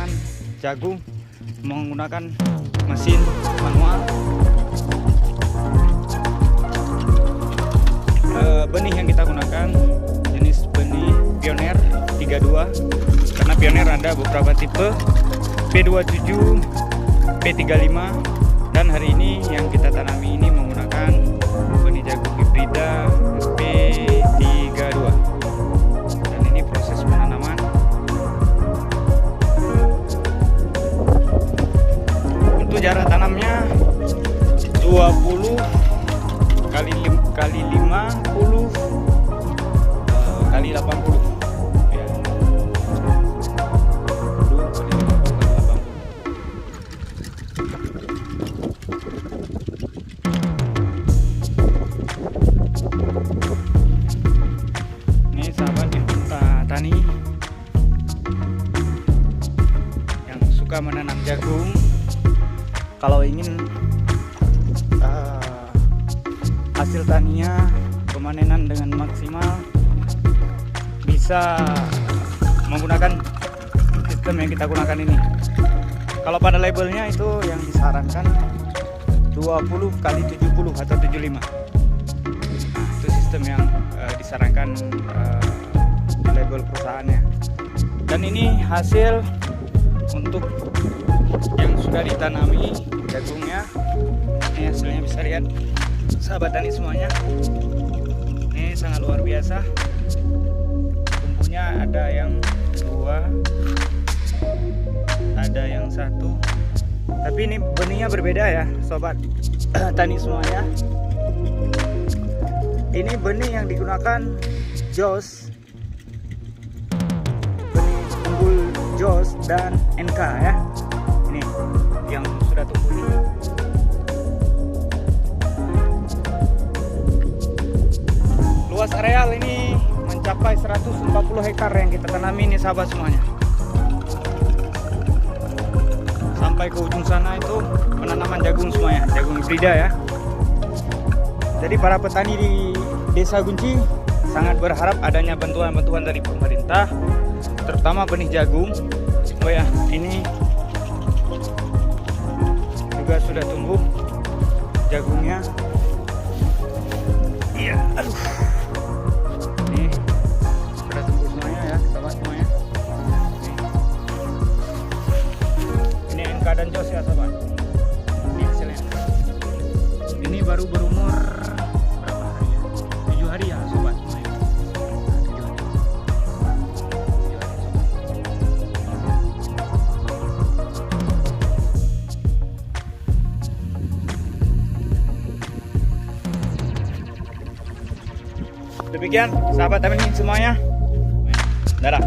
penanaman jagung menggunakan mesin manual. Benih yang kita gunakan jenis benih Pioneer 32, karena Pioneer ada beberapa tipe P27, P35, dan hari ini yang kita tanami ini menggunakan benih jagung hibrida P32. Dan ini proses penanaman. Untuk jarak tanamnya 20 kali 50 kali 80 ya. 20 kali 80. Ini sahabat tani yang suka menanam jagung, kalau ingin hasil taninya pemanenan dengan maksimal, bisa menggunakan sistem yang kita gunakan ini. Kalau pada labelnya itu yang disarankan 20 kali 70 atau 75. Nah, itu sistem yang disarankan di label perusahaannya. Dan ini hasil untuk yang sudah ditanami jagungnya. Ini hasilnya, bisa lihat sahabat tani semuanya. Ini sangat luar biasa. Tumbuhnya ada yang 2, ada yang 1. Tapi ini benihnya berbeda ya sobat tani semuanya. Ini benih yang digunakan Jos, benih unggul Jos dan NK ya. Ini yang sudah tumbuh ini. Luas areal ini mencapai 140 hektar yang kita tanami ini sahabat semuanya. Sampai ke ujung sana itu penanaman jagung semuanya, jagung hibrida ya. Jadi para petani di Desa Gunci sangat berharap adanya bantuan-bantuan dari pemerintah, terutama benih jagung. Oh ya, ini juga sudah tumbuh jagungnya. Iya, aduh. Ini sudah tumbuh semuanya ya, sahabat semuanya. Ini NK dan Jos ya, sahabat. Ini hasilnya. Ini baru berumur berapa hari ya? 7 hari ya, sobat semuanya. Nah, 7 hari. 7 hari, sobat. Demikian sahabat tani semuanya. Dadah.